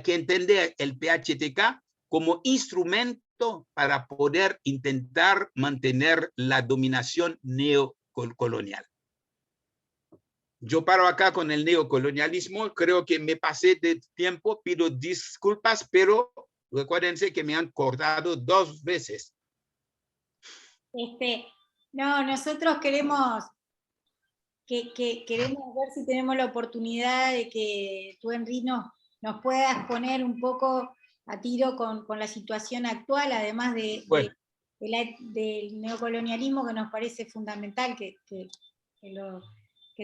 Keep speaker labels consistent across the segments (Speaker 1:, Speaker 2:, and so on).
Speaker 1: que entender el PHTK como instrumento para poder intentar mantener la dominación neocolonial. Yo paro acá con el neocolonialismo, creo que me pasé de tiempo, pido disculpas, pero recuérdense que me han cortado 2 veces.
Speaker 2: No, nosotros queremos ver si tenemos la oportunidad de que tú, Henry, nos puedas poner un poco a tiro con la situación actual, además
Speaker 1: Bueno.
Speaker 2: del neocolonialismo, que nos parece fundamental que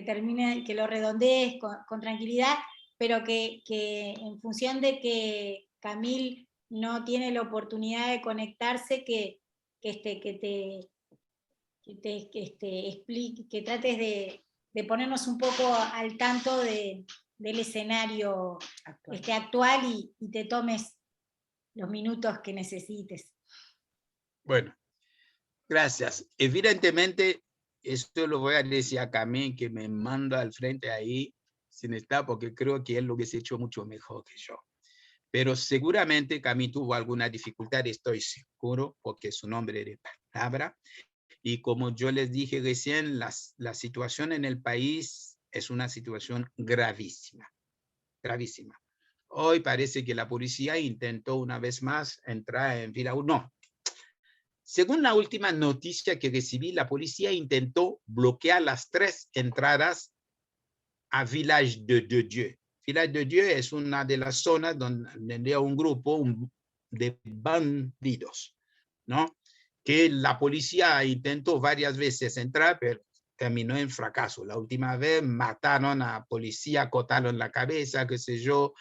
Speaker 2: termine, que lo redondees con tranquilidad, pero que en función de que Camille no tiene la oportunidad de conectarse, que explique, que trates de ponernos un poco al tanto del escenario actual y te tomes los minutos que necesites.
Speaker 1: Bueno, gracias. Evidentemente, esto lo voy a decir a Camille, que me manda al frente ahí, sin estar, porque creo que él lo hubiese hecho mucho mejor que yo. Pero seguramente Camille tuvo alguna dificultad, estoy seguro, porque es un hombre de palabra. Y como yo les dije recién, la situación en el país es una situación gravísima, gravísima. Hoy parece que la policía intentó una vez más entrar en Vila. No. Según la última noticia que recibí, la policía intentó bloquear las 3 entradas a Village de Dieu. Village de Dieu es una de las zonas donde hay un grupo de bandidos, ¿no? Que la policía intentó varias veces entrar, pero terminó en fracaso. La última vez mataron a policía, cortaron la cabeza, qué sé yo,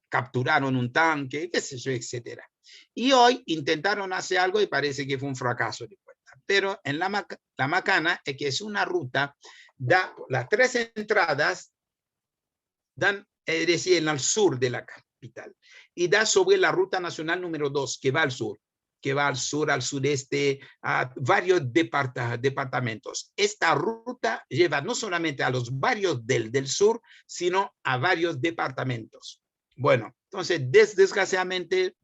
Speaker 1: capturaron un tanque, qué sé yo, etcétera. Y hoy intentaron hacer algo y parece que fue un fracaso de cuenta. Pero en la macana es que es una ruta, las 3 entradas dan, es decir, en el sur de la capital, y da sobre la ruta nacional número 2, que va al sur, al sudeste, a varios departamentos. Esta ruta lleva no solamente a los barrios del sur, sino a varios departamentos. Bueno, entonces, desgraciadamente,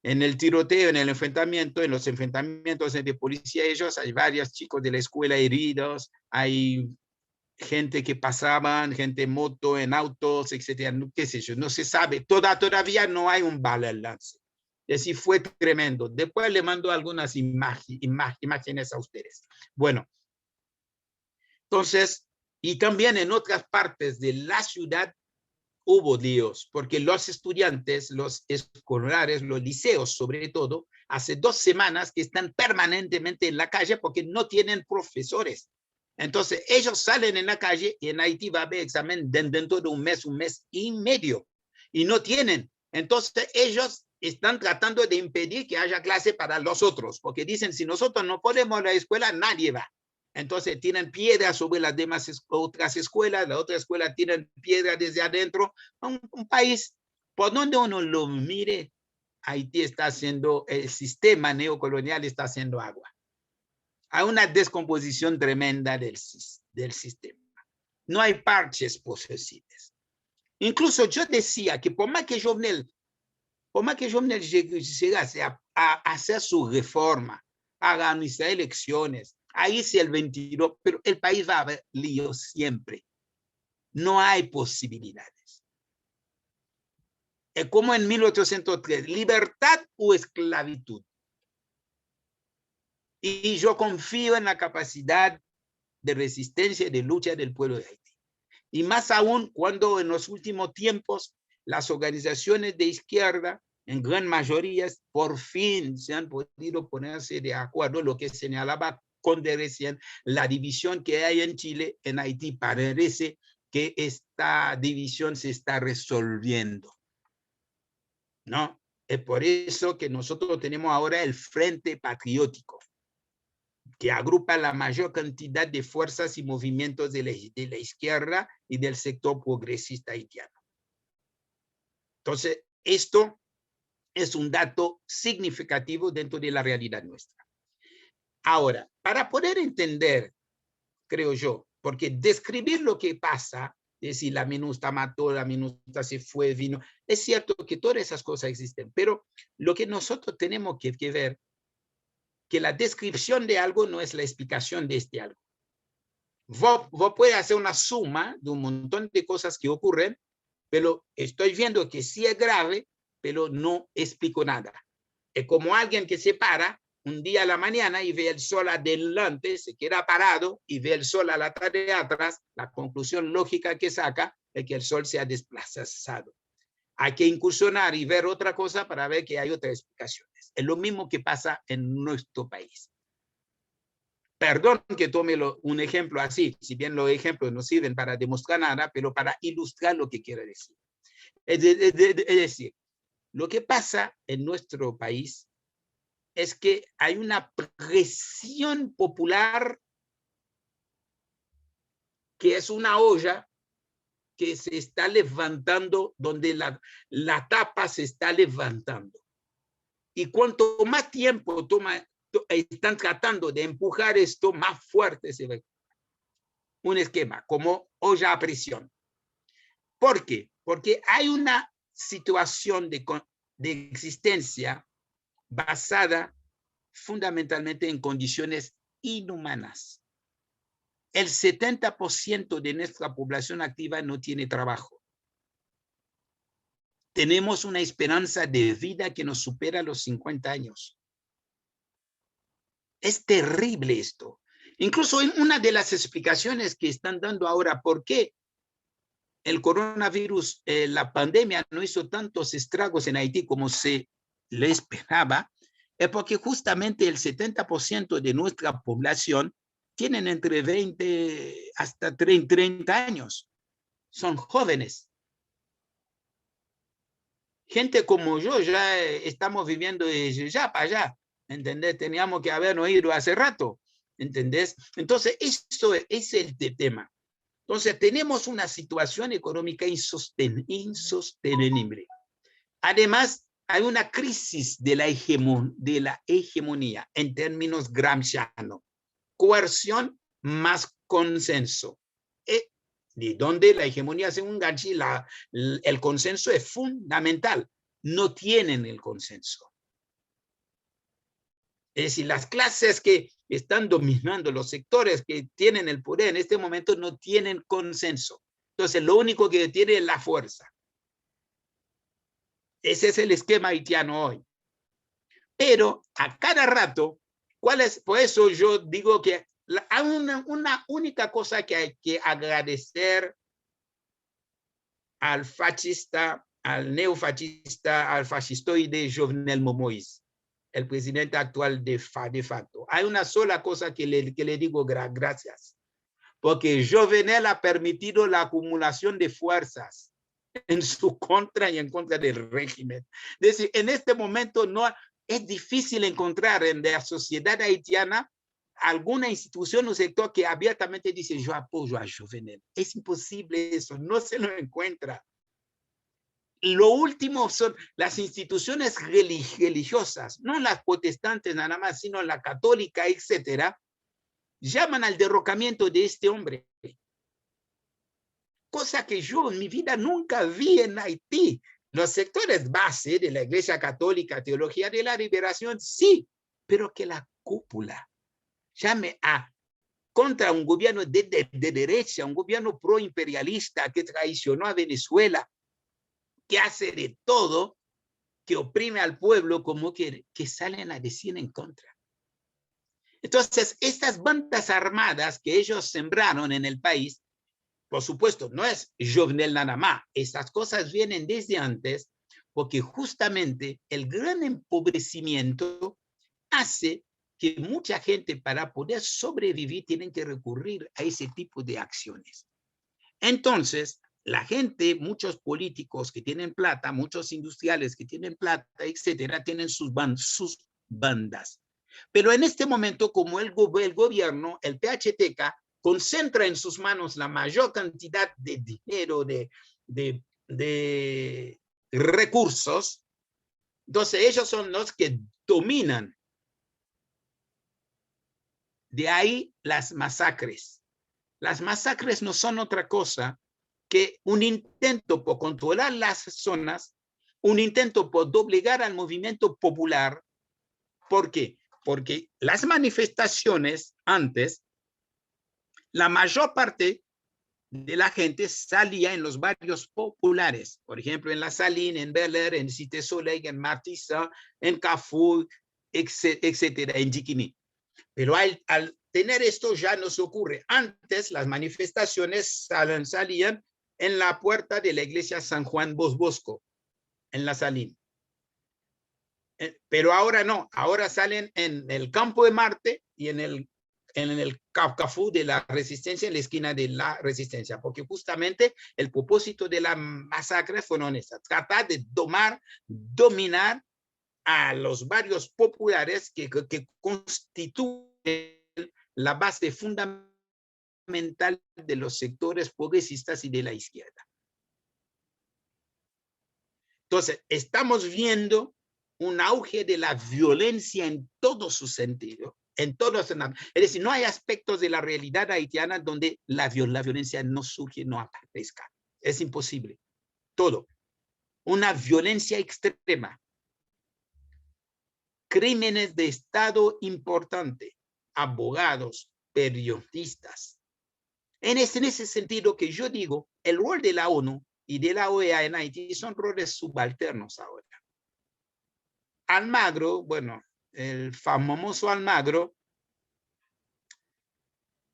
Speaker 1: en el tiroteo, en los enfrentamientos entre policía y ellos, hay varios chicos de la escuela heridos, hay gente que pasaban, gente en moto, en autos, etcétera, qué sé yo, no se sabe, todavía no hay un balance. Y así fue tremendo. Después le mando algunas imágenes a ustedes. Bueno, entonces, y también en otras partes de la ciudad hubo líos, porque los estudiantes, los escolares, los liceos sobre todo, hace 2 semanas que están permanentemente en la calle porque no tienen profesores. Entonces, ellos salen en la calle y en Haití va a haber examen dentro de un mes y medio, y no tienen. Entonces, ellos están tratando de impedir que haya clase para los otros, porque dicen, si nosotros no podemos ir a la escuela, nadie va. Entonces tienen piedras sobre las demás otras escuelas, la otra escuela tienen piedras desde adentro. Un país, por donde uno lo mire, Haití está haciendo, el sistema neocolonial está haciendo agua. Hay una descomposición tremenda del sistema. No hay parches posibles. Incluso yo decía que por más que Jovenel llegase a hacer su reforma, a organizar elecciones, ahí sí el 22, pero el país va a haber líos siempre. No hay posibilidades. Es como en 1803, libertad o esclavitud. Y yo confío en la capacidad de resistencia y de lucha del pueblo de Haití. Y más aún cuando en los últimos tiempos las organizaciones de izquierda, en gran mayoría, por fin se han podido ponerse de acuerdo, lo que señalaba Conde recién, la división que hay en Chile, en Haití, parece que esta división se está resolviendo, ¿no? Es por eso que nosotros tenemos ahora el Frente Patriótico, que agrupa la mayor cantidad de fuerzas y movimientos de la izquierda y del sector progresista haitiano. Entonces, esto es un dato significativo dentro de la realidad nuestra. Ahora, para poder entender, creo yo, porque describir lo que pasa, decir la MINUSTA mató, la MINUSTA se fue, vino, es cierto que todas esas cosas existen, pero lo que nosotros tenemos que ver, que la descripción de algo no es la explicación de este algo. Vos puedes hacer una suma de un montón de cosas que ocurren, pero estoy viendo que sí es grave, pero no explico nada. Es como alguien que se para un día a la mañana y ve el sol adelante, se queda parado y ve el sol a la tarde atrás. La conclusión lógica que saca es que el sol se ha desplazado. Hay que incursionar y ver otra cosa para ver que hay otras explicaciones. Es lo mismo que pasa en nuestro país. Perdón que tome un ejemplo así, si bien los ejemplos no sirven para demostrar nada, pero para ilustrar lo que quiero decir. Es decir, lo que pasa en nuestro país es que hay una presión popular que es una olla que se está levantando, donde la tapa se está levantando. Y cuanto más tiempo están tratando de empujar esto, más fuerte se ve. Un esquema como olla a presión. ¿Por qué? Porque hay una situación de existencia basada fundamentalmente en condiciones inhumanas. El 70% de nuestra población activa no tiene trabajo. Tenemos una esperanza de vida que nos supera los 50 años. Es terrible esto. Incluso en una de las explicaciones que están dando ahora por qué el coronavirus, la pandemia no hizo tantos estragos en Haití como se le esperaba, es porque justamente el 70% de nuestra población tienen entre 20 hasta 30 años. Son jóvenes. Gente como yo ya estamos viviendo desde ya para allá, ¿entendés? Teníamos que habernos ido hace rato, ¿entendés? Entonces, eso es el tema. Entonces, tenemos una situación económica insostenible. Además, hay una crisis de la hegemonía en términos gramscianos. Coerción más consenso. De donde la hegemonía, según Gramsci, el consenso es fundamental. No tienen el consenso. Es decir, las clases que están dominando, los sectores que tienen el poder en este momento no tienen consenso. Entonces, lo único que tiene es la fuerza. Ese es el esquema haitiano hoy. Pero a cada rato, ¿cuál es? Por eso yo digo que hay una única cosa que hay que agradecer al fascista, al neofascista, al fascistoide Jovenel Moïse, el presidente actual de facto. Hay una sola cosa que le digo gracias, porque Jovenel ha permitido la acumulación de fuerzas en su contra y en contra del régimen. Es decir, en este momento es difícil encontrar en la sociedad haitiana alguna institución o sector que abiertamente dice yo apoyo a Jovenel. Es imposible eso, no se lo encuentra. Lo último son las instituciones religiosas, no las protestantes nada más, sino la católica, etcétera, llaman al derrocamiento de este hombre. Cosa que yo en mi vida nunca vi en Haití. Los sectores base de la Iglesia Católica, Teología de la Liberación, sí, pero que la cúpula llame contra un gobierno de derecha, un gobierno proimperialista que traicionó a Venezuela, que hace de todo, que oprime al pueblo, como que salen a decir en contra. Entonces, estas bandas armadas que ellos sembraron en el país, por supuesto, no es Jovenel nada más. Estas cosas vienen desde antes, porque justamente el gran empobrecimiento hace que mucha gente, para poder sobrevivir, tienen que recurrir a ese tipo de acciones. Entonces, la gente, muchos políticos que tienen plata, muchos industriales que tienen plata, etcétera, tienen sus bandas. Pero en este momento, como el gobierno, el PHTK, concentra en sus manos la mayor cantidad de dinero, de recursos, entonces ellos son los que dominan. De ahí las masacres, Las masacres no son otra cosa que un intento por controlar las zonas, un intento por doblegar al movimiento popular. ¿Por qué? Porque las manifestaciones antes, la mayor parte de la gente salía en los barrios populares, por ejemplo, en La Saline, en Bel Air, en Cité Soleil, en Martissa, en Carrefour, etcétera, en Jikini. Pero al tener esto ya no se ocurre. Antes las manifestaciones salían en la puerta de la iglesia San Juan Bosco, en La Saline. Pero ahora no, ahora salen en el Campo de Marte y en el Carrefour de la Resistencia, en la esquina de la Resistencia, porque justamente el propósito de la masacre fueron esas, tratar de dominar a los barrios populares que constituyen la base fundamental de los sectores progresistas y de la izquierda. Entonces, estamos viendo un auge de la violencia en todo su sentido, en todos, es decir, no hay aspectos de la realidad haitiana donde la violencia no surge, no aparezca. Es imposible. Todo. Una violencia extrema. Crímenes de Estado importante. Abogados, periodistas. En ese sentido que yo digo, el rol de la ONU y de la OEA en Haití son roles subalternos ahora. Almagro, bueno, el famoso Almagro,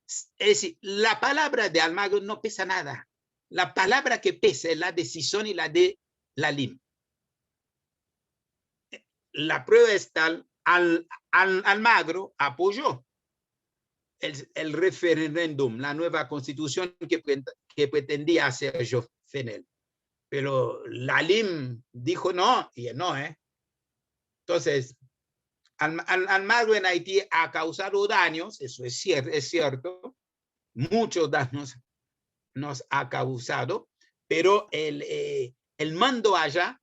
Speaker 1: es decir, la palabra de Almagro no pesa nada. La palabra que pesa es la decisión y la de la LIM. La prueba es tal, Almagro apoyó el referéndum, la nueva constitución que pretendía hacer Jovenel. Pero la LIM dijo no, y no, Entonces, Almagro en Haití ha causado daños, eso es cierto, muchos daños nos ha causado, pero el mando allá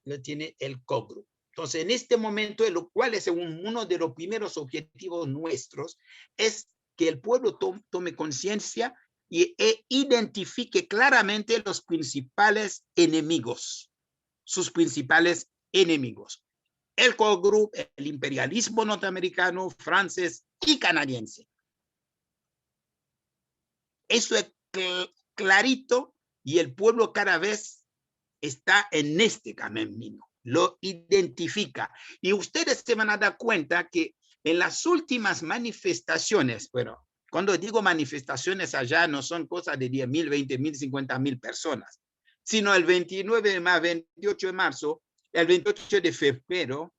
Speaker 1: lo tiene el COGRU. Entonces, en este momento, lo cual es uno de los primeros objetivos nuestros, es que el pueblo tome conciencia e identifique claramente los principales enemigos, sus principales enemigos. El COGRU, el imperialismo norteamericano, francés y canadiense. Eso es clarito y el pueblo cada vez está en este camino, lo identifica. Y ustedes se van a dar cuenta que en las últimas manifestaciones, bueno, cuando digo manifestaciones allá no son cosas de 10,000, 20,000, 50,000 personas, sino el 29 de marzo, 28 de marzo, el 28 de febrero,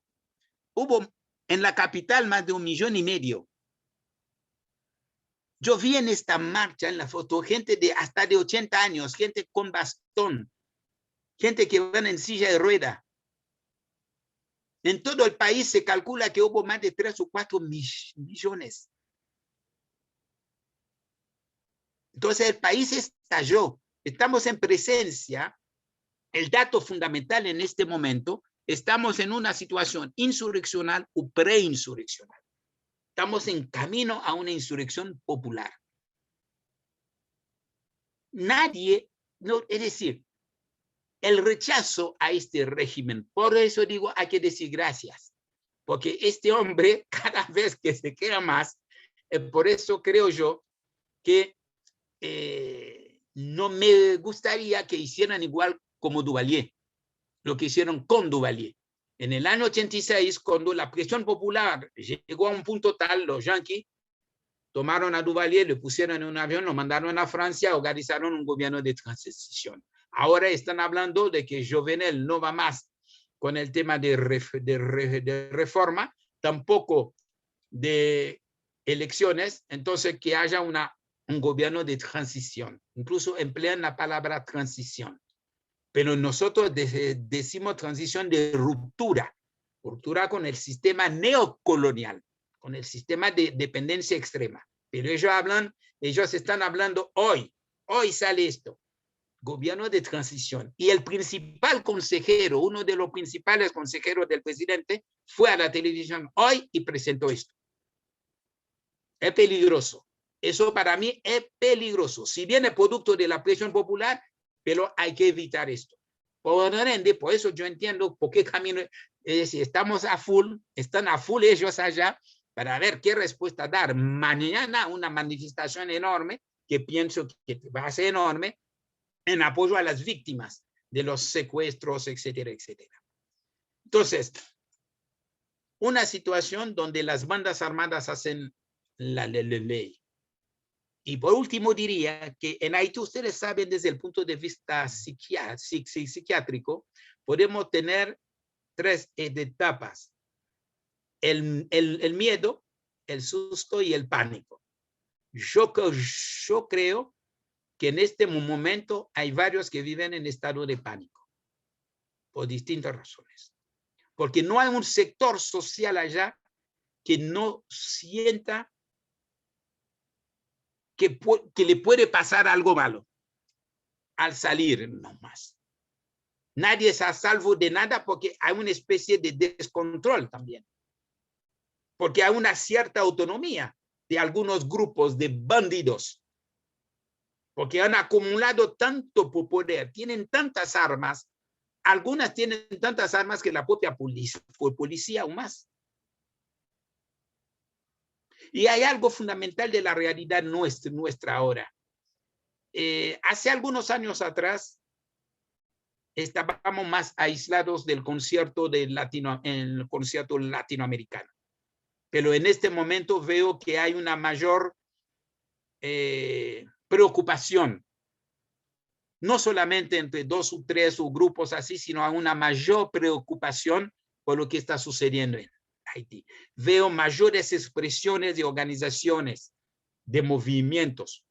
Speaker 1: hubo en la capital más de 1,5 millones. Yo vi en esta marcha, en la foto, gente de hasta de 80 años, gente con bastón, gente que van en silla de rueda. En todo el país se calcula que hubo más de 3 o 4 millones. Entonces el país estalló. Estamos en presencia, el dato fundamental en este momento, estamos en una situación insurreccional o preinsurreccional. Estamos en camino a una insurrección popular. Nadie, no, es decir, el rechazo a este régimen, por eso digo, hay que decir gracias, porque este hombre cada vez que se queda más, por eso creo yo que no me gustaría que hicieran igual como Duvalier, lo que hicieron con Duvalier. En el año 86, cuando la presión popular llegó a un punto tal, los yanquis tomaron a Duvalier, le pusieron en un avión, lo mandaron a Francia, organizaron un gobierno de transición. Ahora están hablando de que Jovenel no va más con el tema de reforma, tampoco de elecciones, entonces que haya un gobierno de transición. Incluso emplean la palabra transición. Pero nosotros decimos transición de ruptura con el sistema neocolonial, con el sistema de dependencia extrema. Pero ellos están hablando hoy sale esto, gobierno de transición. Y el principal consejero, uno de los principales consejeros del presidente, fue a la televisión hoy y presentó esto. Es peligroso. Eso para mí es peligroso. Si bien es producto de la presión popular, pero hay que evitar esto. Por eso yo entiendo por qué camino, es decir, estamos a full, están a full ellos allá para ver qué respuesta dar. Mañana una manifestación enorme, que pienso que va a ser enorme, en apoyo a las víctimas de los secuestros, etcétera, etcétera. Entonces, una situación donde las bandas armadas hacen la ley. Y por último diría que en Haití, ustedes saben, desde el punto de vista psiquiátrico, podemos tener tres etapas: el miedo, el susto y el pánico. Yo creo que en este momento hay varios que viven en estado de pánico, por distintas razones. Porque no hay un sector social allá que no sienta que le puede pasar algo malo al salir, no más. Nadie es a salvo de nada porque hay una especie de descontrol también. Porque hay una cierta autonomía de algunos grupos de bandidos. Porque han acumulado tanto poder, tienen tantas armas, algunas tienen tantas armas que la propia policía aún más. Y hay algo fundamental de la realidad nuestra ahora. Hace algunos años atrás, estábamos más aislados del concierto latinoamericano. Pero en este momento veo que hay una mayor preocupación, no solamente entre 2 o 3 grupos así, sino hay una mayor preocupación por lo que está sucediendo en Haití. Veo mayores expresiones de organizaciones, de movimientos.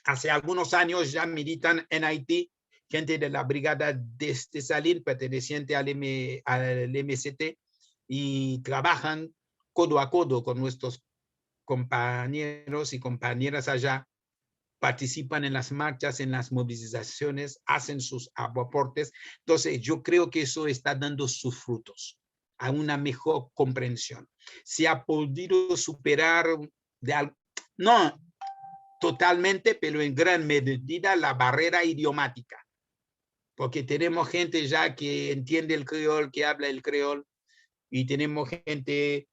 Speaker 1: Hace algunos años ya militan en Haití gente de la brigada de Salín, perteneciente al MST, y trabajan codo a codo con nuestros compañeros y compañeras allá, participan en las marchas, en las movilizaciones, hacen sus aportes. Entonces, yo creo que eso está dando sus frutos a una mejor comprensión. Se ha podido superar, no totalmente, pero en gran medida, la barrera idiomática, porque tenemos gente ya que entiende el creol, que habla el creol, y tenemos gente,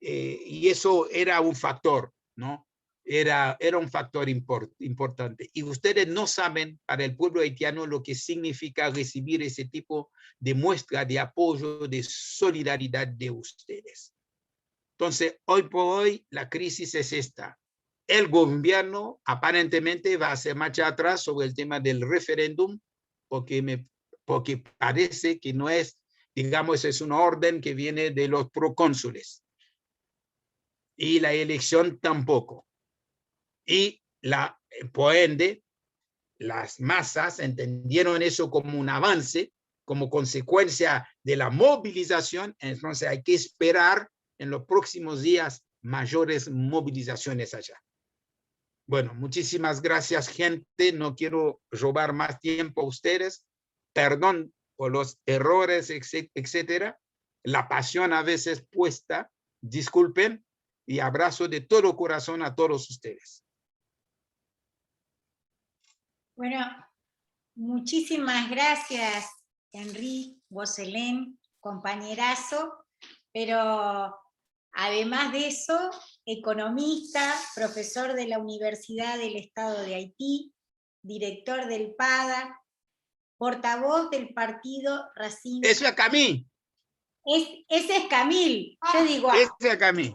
Speaker 1: y eso era un factor, ¿no? Era un factor importante. Y ustedes no saben, para el pueblo haitiano, lo que significa recibir ese tipo de muestra de apoyo, de solidaridad de ustedes. Entonces, hoy por hoy, la crisis es esta. El gobierno aparentemente va a hacer marcha atrás sobre el tema del referéndum, porque parece que no es, digamos, es una orden que viene de los procónsules. Y la elección tampoco. Y por ende, las masas entendieron eso como un avance, como consecuencia de la movilización. Entonces hay que esperar en los próximos días mayores movilizaciones allá. Bueno, muchísimas gracias, gente. No quiero robar más tiempo a ustedes. Perdón por los errores, etcétera. La pasión a veces puesta. Disculpen. Y abrazo de todo corazón a todos ustedes.
Speaker 2: Bueno, muchísimas gracias, Henry Boselén, compañerazo, pero además de eso, economista, profesor de la Universidad del Estado de Haití, director del PADA, portavoz del partido Racine.
Speaker 1: Eso es Camille.
Speaker 2: Ese es Camille. Yo digo,
Speaker 1: ese es Camille.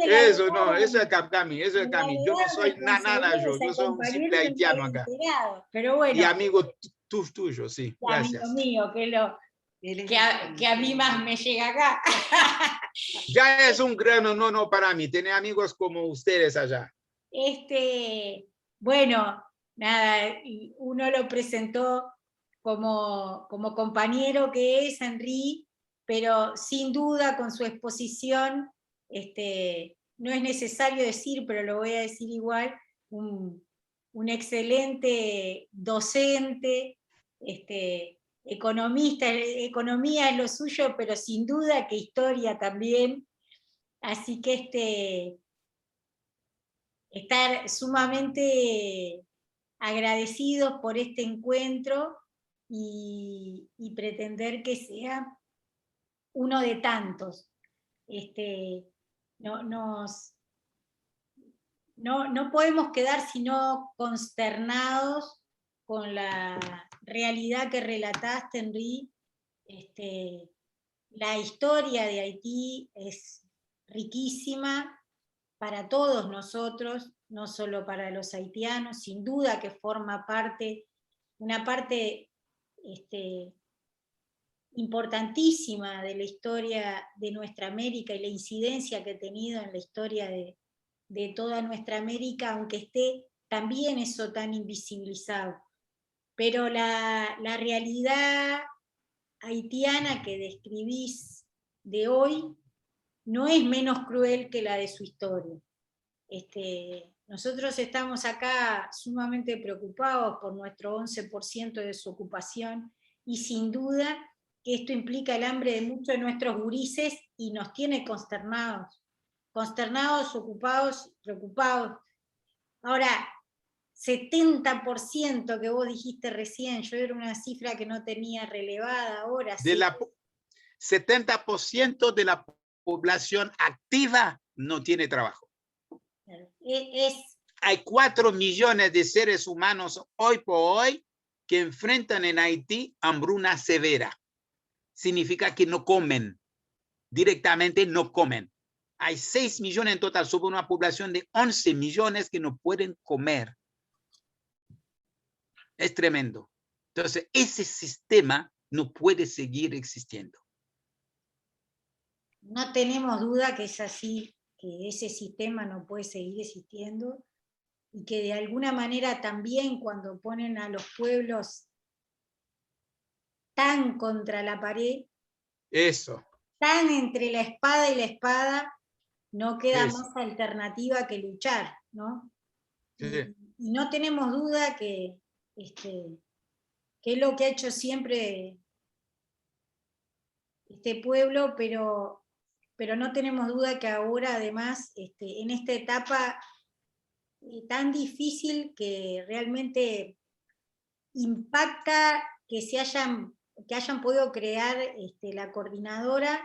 Speaker 1: Eso no, eso es Camille, eso es Camille. Yo no soy nada, yo soy un simple haitiano acá.
Speaker 2: Pero bueno,
Speaker 1: y amigo tuyo, sí. Gracias.
Speaker 2: Amigo mío, que a mí más me llega acá.
Speaker 1: Ya es un gran honor para mí tener amigos como ustedes allá.
Speaker 2: Bueno, nada, uno lo presentó como compañero que es Henry, pero sin duda con su exposición, no es necesario decir, pero lo voy a decir igual, un excelente docente, economista, economía es lo suyo, pero sin duda que historia también. Así que estar sumamente agradecidos por este encuentro y pretender que sea uno de tantos. No podemos quedar sino consternados con la realidad que relataste, Henry. La historia de Haití es riquísima para todos nosotros, no solo para los haitianos, sin duda que forma parte, una parte importantísima de la historia de nuestra América y la incidencia que ha tenido en la historia de toda nuestra América, aunque esté también eso tan invisibilizado. Pero la realidad haitiana que describís de hoy no es menos cruel que la de su historia. Nosotros estamos acá sumamente preocupados por nuestro 11% de desocupación y sin duda que esto implica el hambre de muchos de nuestros gurises y nos tiene consternados, ocupados, preocupados. Ahora, 70% que vos dijiste recién, yo era una cifra que no tenía relevada ahora.
Speaker 1: De la 70% de la población activa no tiene trabajo. Hay 4 millones de seres humanos hoy por hoy que enfrentan en Haití hambruna severa. Significa que no comen, directamente no comen. Hay 6 millones en total sobre una población de 11 millones que no pueden comer. Es tremendo. Entonces, ese sistema no puede seguir existiendo.
Speaker 2: No tenemos duda que es así, que ese sistema no puede seguir existiendo y que de alguna manera también cuando ponen a los pueblos tan contra la pared, tan entre la espada y la espada, no queda más alternativa que luchar, ¿no? Sí. Y no tenemos duda que es lo que ha hecho siempre este pueblo, pero no tenemos duda que ahora además, en esta etapa tan difícil que realmente impacta que hayan podido crear la coordinadora,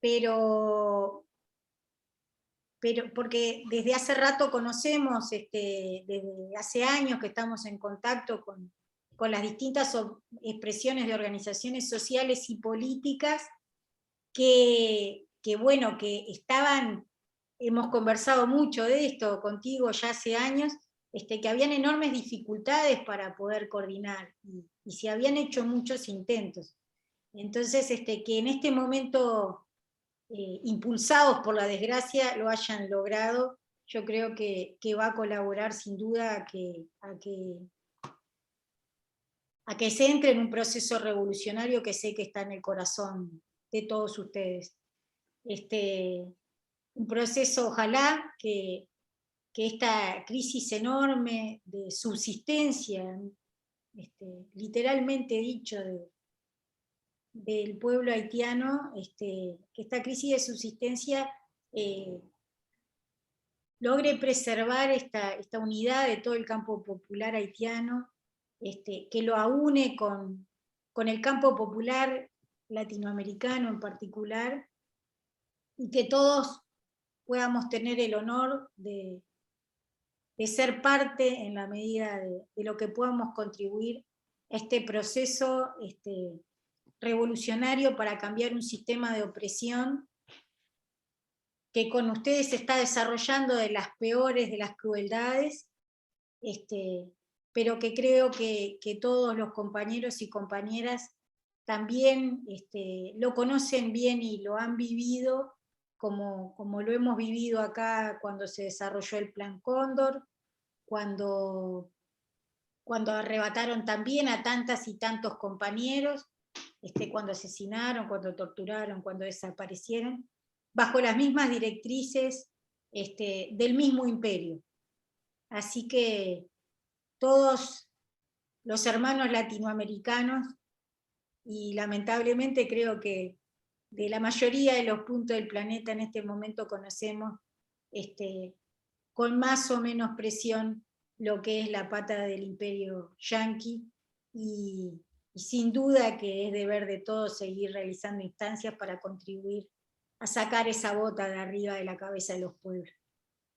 Speaker 2: pero porque desde hace rato conocemos, desde hace años que estamos en contacto con las distintas expresiones de organizaciones sociales y políticas que hemos conversado mucho de esto contigo ya hace años, que habían enormes dificultades para poder coordinar y se habían hecho muchos intentos. Entonces, que en este momento, impulsados por la desgracia, lo hayan logrado, yo creo que va a colaborar sin duda a que se entre en un proceso revolucionario que sé que está en el corazón de todos ustedes. Un proceso, ojalá, que esta crisis enorme de subsistencia, literalmente dicho, del pueblo haitiano, que esta crisis de subsistencia logre preservar esta unidad de todo el campo popular haitiano, que lo aúne con el campo popular latinoamericano en particular, y que todos podamos tener el honor de ser parte en la medida de lo que podamos contribuir a este proceso revolucionario para cambiar un sistema de opresión que con ustedes se está desarrollando de las peores de las crueldades, pero que creo que todos los compañeros y compañeras también lo conocen bien y lo han vivido como lo hemos vivido acá cuando se desarrolló el Plan Cóndor, cuando arrebataron también a tantas y tantos compañeros, cuando asesinaron, cuando torturaron, cuando desaparecieron, bajo las mismas directrices del mismo imperio. Así que todos los hermanos latinoamericanos, y lamentablemente creo que de la mayoría de los puntos del planeta en este momento conocemos con más o menos presión lo que es la pata del imperio yanqui, y sin duda que es deber de todos seguir realizando instancias para contribuir a sacar esa bota de arriba de la cabeza de los pueblos.